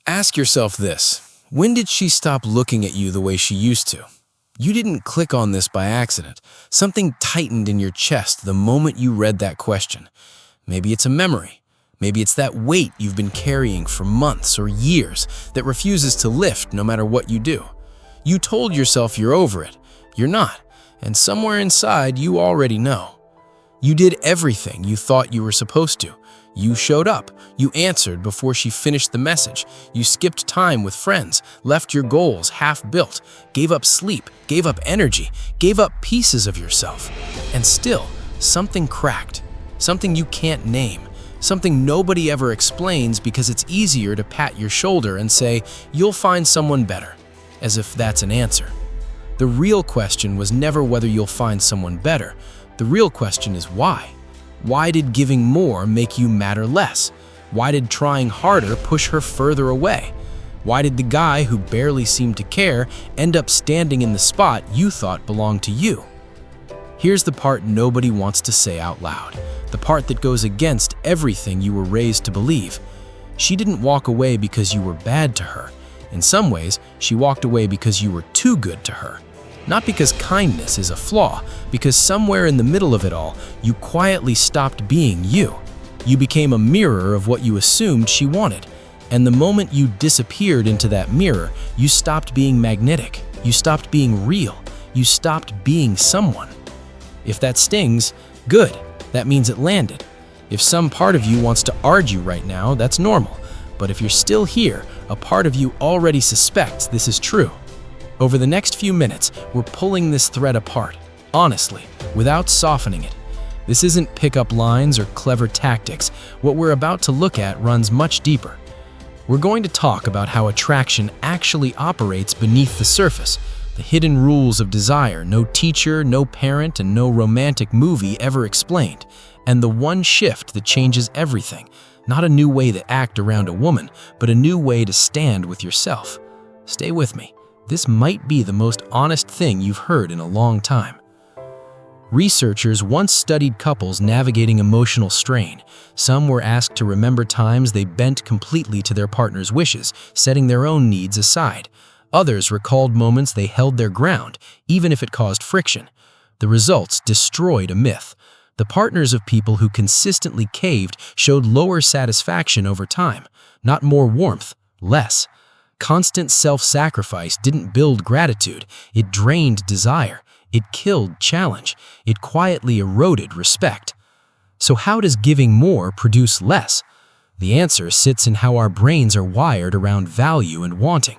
Ask yourself this. When did she stop looking at you the way she used to? You didn't click on this by accident. Something tightened in your chest the moment you read that question. Maybe it's a memory. Maybe it's that weight you've been carrying for months or years that refuses to lift no matter what you do. You told yourself you're over it. You're not. And somewhere inside, you already know. You did everything you thought you were supposed to. You showed up. You answered before she finished the message. You skipped time with friends, left your goals half-built, gave up sleep, gave up energy, gave up pieces of yourself. And still, something cracked. Something you can't name. Something nobody ever explains because it's easier to pat your shoulder and say, "You'll find someone better," as if that's an answer. The real question was never whether you'll find someone better. The real question is why. Why did giving more make you matter less? Why did trying harder push her further away? Why did the guy who barely seemed to care end up standing in the spot you thought belonged to you? Here's the part nobody wants to say out loud, the part that goes against everything you were raised to believe. She didn't walk away because you were bad to her. In some ways, she walked away because you were too good to her. Not because kindness is a flaw, because somewhere in the middle of it all, you quietly stopped being you. You became a mirror of what you assumed she wanted. And the moment you disappeared into that mirror, you stopped being magnetic. You stopped being real. You stopped being someone. If that stings, good. That means it landed. If some part of you wants to argue right now, that's normal. But if you're still here, a part of you already suspects this is true. Over the next few minutes, we're pulling this thread apart, honestly, without softening it. This isn't pickup lines or clever tactics. What we're about to look at runs much deeper. We're going to talk about how attraction actually operates beneath the surface, the hidden rules of desire no teacher, no parent, and no romantic movie ever explained, and the one shift that changes everything. Not a new way to act around a woman, but a new way to stand with yourself. Stay with me. This might be the most honest thing you've heard in a long time. Researchers once studied couples navigating emotional strain. Some were asked to remember times they bent completely to their partner's wishes, setting their own needs aside. Others recalled moments they held their ground, even if it caused friction. The results destroyed a myth. The partners of people who consistently caved showed lower satisfaction over time, not more warmth, less. Constant self-sacrifice didn't build gratitude, it drained desire, it killed challenge, it quietly eroded respect. So how does giving more produce less? The answer sits in how our brains are wired around value and wanting.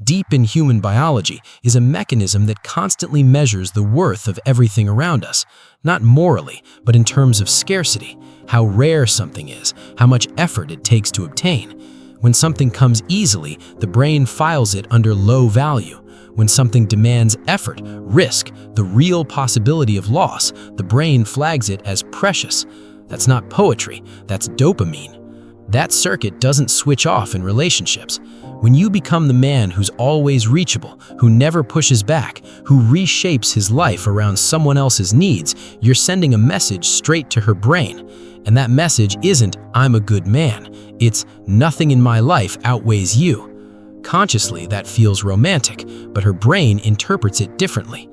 Deep in human biology is a mechanism that constantly measures the worth of everything around us, not morally, but in terms of scarcity, how rare something is, how much effort it takes to obtain. When something comes easily, the brain files it under low value. When something demands effort, risk, the real possibility of loss, the brain flags it as precious. That's not poetry, that's dopamine. That circuit doesn't switch off in relationships. When you become the man who's always reachable, who never pushes back, who reshapes his life around someone else's needs, you're sending a message straight to her brain. And that message isn't, "I'm a good man." It's, "Nothing in my life outweighs you." Consciously, that feels romantic, but her brain interprets it differently.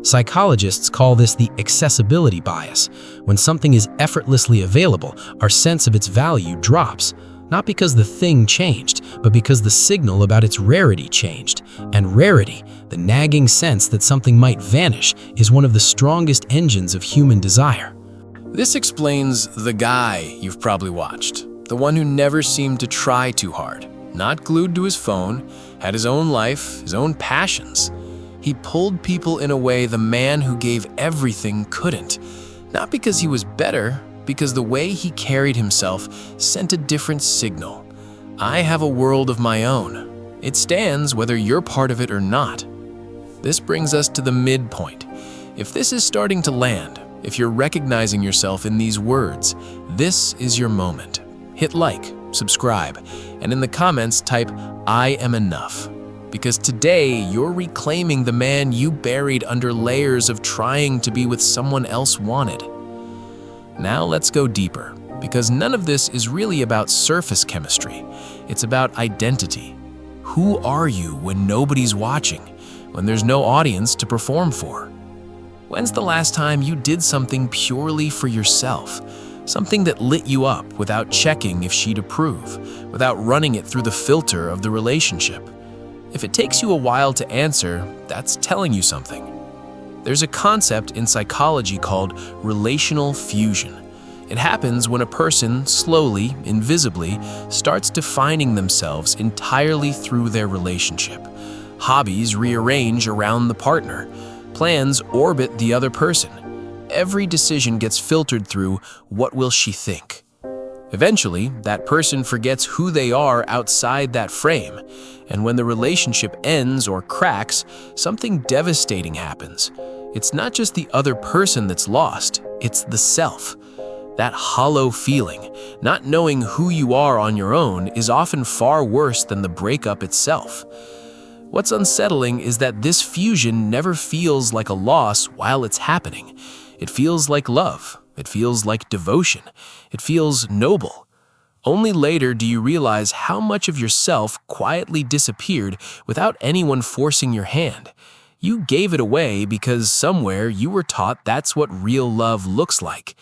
Psychologists call this the accessibility bias. When something is effortlessly available, our sense of its value drops. Not because the thing changed, but because the signal about its rarity changed. And rarity, the nagging sense that something might vanish, is one of the strongest engines of human desire. This explains The Guy you've probably watched. The one who never seemed to try too hard, not glued to his phone, had his own life, his own passions. He pulled people in a way the man who gave everything couldn't. Not because he was better, because the way he carried himself sent a different signal. I have a world of my own. It stands whether you're part of it or not. This brings us to the midpoint. If this is starting to land, if you're recognizing yourself in these words, this is your moment. Hit like, subscribe, and in the comments type, "I am enough." Because today, you're reclaiming the man you buried under layers of trying to be with someone else wanted. Now let's go deeper. because none of this is really about surface chemistry. It's about identity. Who are you when nobody's watching, when there's no audience to perform for? When's the last time you did something purely for yourself? Something that lit you up without checking if she'd approve, without running it through the filter of the relationship? If it takes you a while to answer, that's telling you something. There's a concept in psychology called relational fusion. It happens when a person slowly, invisibly, starts defining themselves entirely through their relationship. Hobbies rearrange around the partner. Plans orbit the other person. Every decision gets filtered through what will she think. Eventually, that person forgets who they are outside that frame, and when the relationship ends or cracks, something devastating happens. It's not just the other person that's lost, it's the self. That hollow feeling, not knowing who you are on your own, is often far worse than the breakup itself. What's unsettling is that this fusion never feels like a loss while it's happening. It feels like love. It feels like devotion. It feels noble. Only later do you realize how much of yourself quietly disappeared without anyone forcing your hand. You gave it away because somewhere you were taught that's what real love looks like.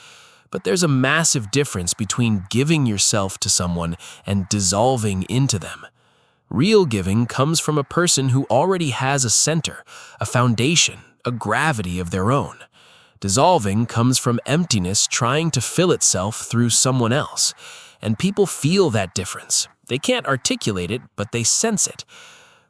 But there's a massive difference between giving yourself to someone and dissolving into them. Real giving comes from a person who already has a center, a foundation, a gravity of their own. Dissolving comes from emptiness trying to fill itself through someone else. And people feel that difference. They can't articulate it, but they sense it.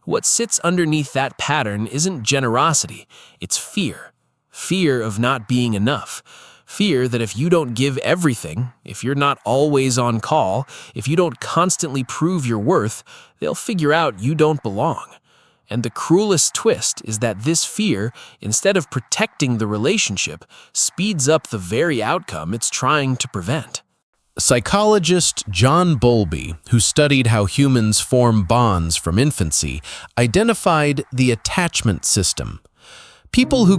What sits underneath that pattern isn't generosity, it's fear. Fear of not being enough. Fear that if you don't give everything, if you're not always on call, if you don't constantly prove your worth, they'll figure out you don't belong. And the cruelest twist is that this fear, instead of protecting the relationship, speeds up the very outcome it's trying to prevent. Psychologist John Bowlby, who studied how humans form bonds from infancy, identified the attachment system. People who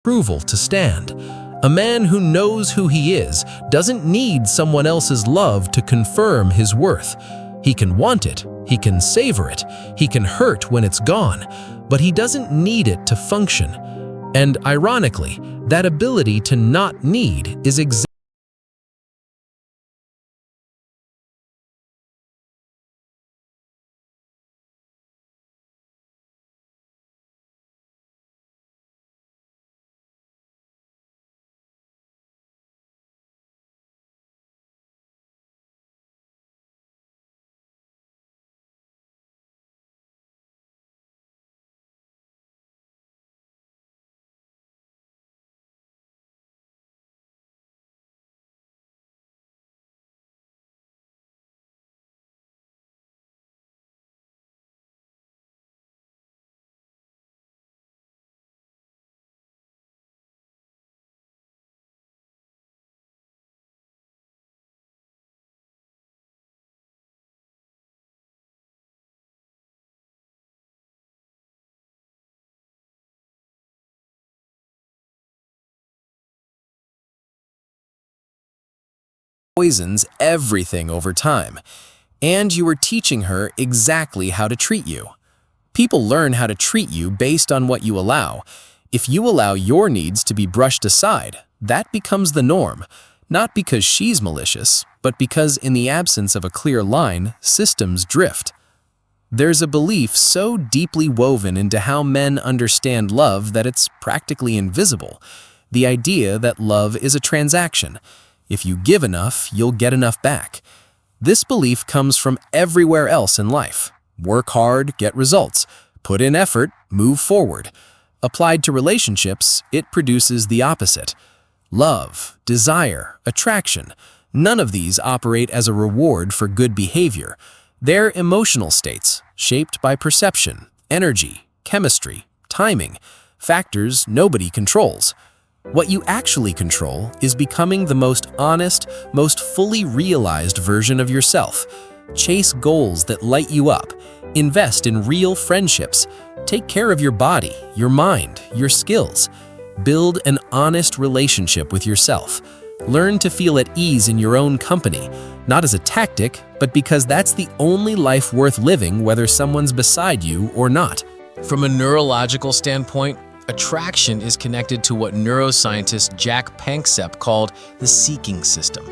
approval to stand. A man who knows who he is doesn't need someone else's love to confirm his worth. He can want it, he can savor it, he can hurt when it's gone, but he doesn't need it to function. And ironically, that ability to not need is exactly poisons everything over time. And you are teaching her exactly how to treat you. People learn how to treat you based on what you allow. If you allow your needs to be brushed aside, that becomes the norm, not because she's malicious, but because in the absence of a clear line, systems drift. There's a belief so deeply woven into how men understand love that it's practically invisible. The idea that love is a transaction. If you give enough, you'll get enough back. This belief comes from everywhere else in life. Work hard, get results. Put in effort, move forward. Applied to relationships, it produces the opposite. Love, desire, attraction, none of these operate as a reward for good behavior. They're emotional states, shaped by perception, energy, chemistry, timing, factors nobody controls. What you actually control is becoming the most honest, most fully realized version of yourself. Chase goals that light you up. Invest in real friendships. Take care of your body, your mind, your skills. Build an honest relationship with yourself. Learn to feel at ease in your own company, not as a tactic, but because that's the only life worth living whether someone's beside you or not. From a neurological standpoint, attraction is connected to what neuroscientist Jack Panksepp called the seeking system.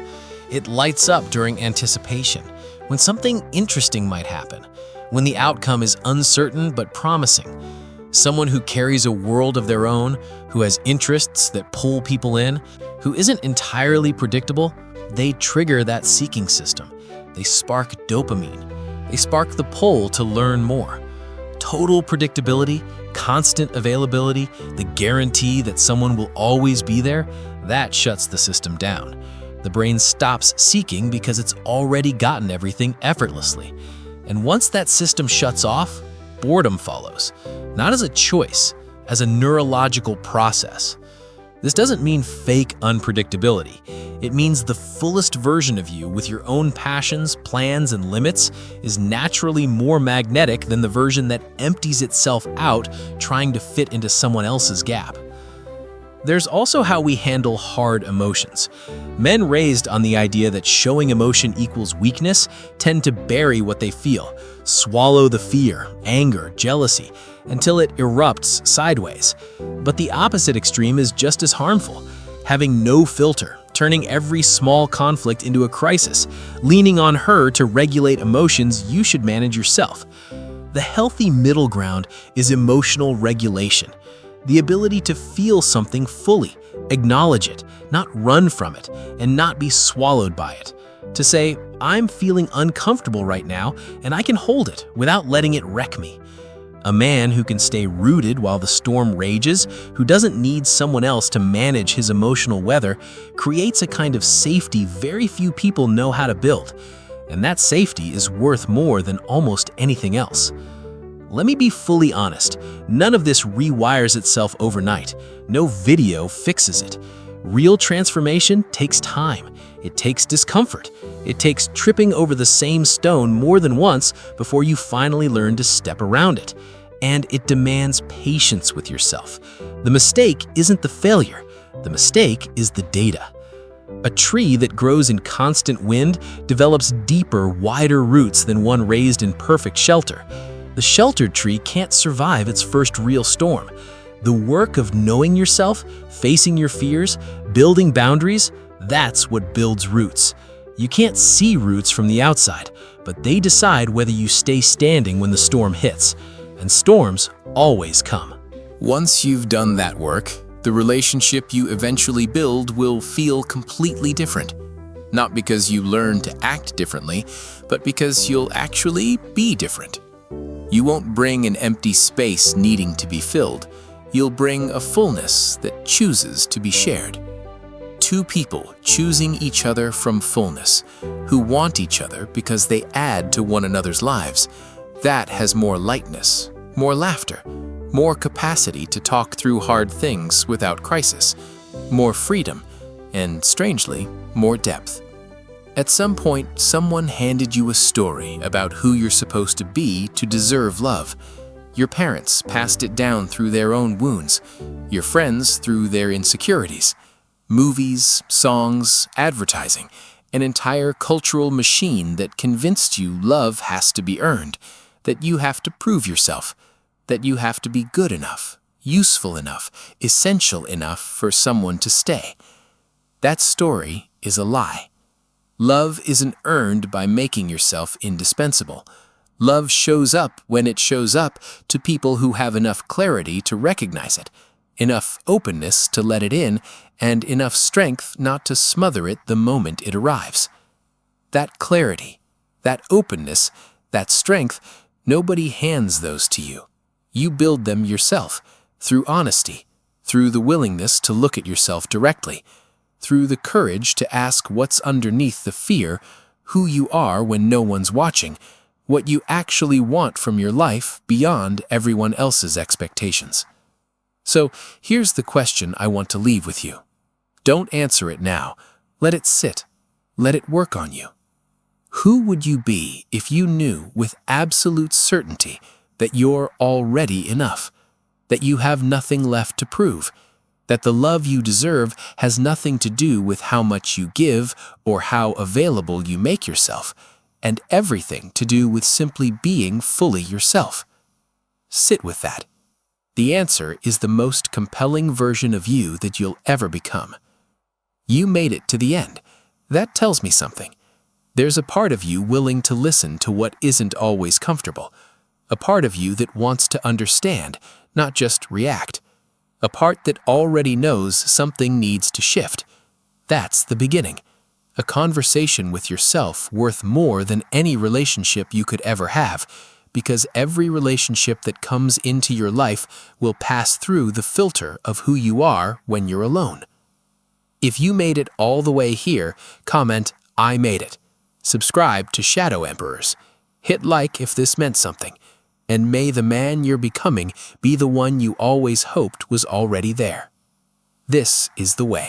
It lights up during anticipation, when something interesting might happen, when the outcome is uncertain but promising. Someone who carries a world of their own, who has interests that pull people in, who isn't entirely predictable, they trigger that seeking system. They spark dopamine. They spark the pull to learn more. Total predictability, constant availability, the guarantee that someone will always be there, that shuts the system down. The brain stops seeking because it's already gotten everything effortlessly. And once that system shuts off, boredom follows, not as a choice, as a neurological process. This doesn't mean fake unpredictability. It means the fullest version of you with your own passions, plans, and limits is naturally more magnetic than the version that empties itself out trying to fit into someone else's gap. There's also how we handle hard emotions. Men raised on the idea that showing emotion equals weakness tend to bury what they feel, swallow the fear, anger, jealousy, until it erupts sideways. But the opposite extreme is just as harmful, having no filter, turning every small conflict into a crisis, leaning on her to regulate emotions you should manage yourself. The healthy middle ground is emotional regulation. The ability to feel something fully, acknowledge it, not run from it, and not be swallowed by it. To say, I'm feeling uncomfortable right now, and I can hold it without letting it wreck me. A man who can stay rooted while the storm rages, who doesn't need someone else to manage his emotional weather, creates a kind of safety very few people know how to build. And that safety is worth more than almost anything else. Let me be fully honest, none of this rewires itself overnight. No video fixes it. Real transformation takes time. It takes discomfort. It takes tripping over the same stone more than once before you finally learn to step around it. And it demands patience with yourself. The mistake isn't the failure. The mistake is the data. A tree that grows in constant wind develops deeper, wider roots than one raised in perfect shelter. The sheltered tree can't survive its first real storm. The work of knowing yourself, facing your fears, building boundaries, that's what builds roots. You can't see roots from the outside, but they decide whether you stay standing when the storm hits. And storms always come. Once you've done that work, the relationship you eventually build will feel completely different. Not because you learn to act differently, but because you'll actually be different. You won't bring an empty space needing to be filled. You'll bring a fullness that chooses to be shared. Two people choosing each other from fullness, who want each other because they add to one another's lives. That has more lightness, more laughter, more capacity to talk through hard things without crisis, more freedom, and strangely, more depth. At some point, someone handed you a story about who you're supposed to be to deserve love. Your parents passed it down through their own wounds, your friends through their insecurities. Movies, songs, advertising, an entire cultural machine that convinced you love has to be earned, that you have to prove yourself, that you have to be good enough, useful enough, essential enough for someone to stay. That story is a lie. Love isn't earned by making yourself indispensable. Love shows up when it shows up to people who have enough clarity to recognize it, enough openness to let it in, and enough strength not to smother it the moment it arrives. That clarity, that openness, that strength, nobody hands those to you. You build them yourself, through honesty, through the willingness to look at yourself directly, through the courage to ask what's underneath the fear, who you are when no one's watching, what you actually want from your life beyond everyone else's expectations. So here's the question I want to leave with you. Don't answer it now. Let it sit. Let it work on you. Who would you be if you knew with absolute certainty that you're already enough, that you have nothing left to prove, that the love you deserve has nothing to do with how much you give or how available you make yourself, and everything to do with simply being fully yourself? Sit with that. The answer is the most compelling version of you that you'll ever become. You made it to the end. That tells me something. There's a part of you willing to listen to what isn't always comfortable, a part of you that wants to understand, not just react, a part that already knows something needs to shift. That's the beginning. A conversation with yourself worth more than any relationship you could ever have, because every relationship that comes into your life will pass through the filter of who you are when you're alone. If you made it all the way here, comment, "I made it." Subscribe to Shadow Emperors. Hit like if this meant something. And may the man you're becoming be the one you always hoped was already there. This is the way.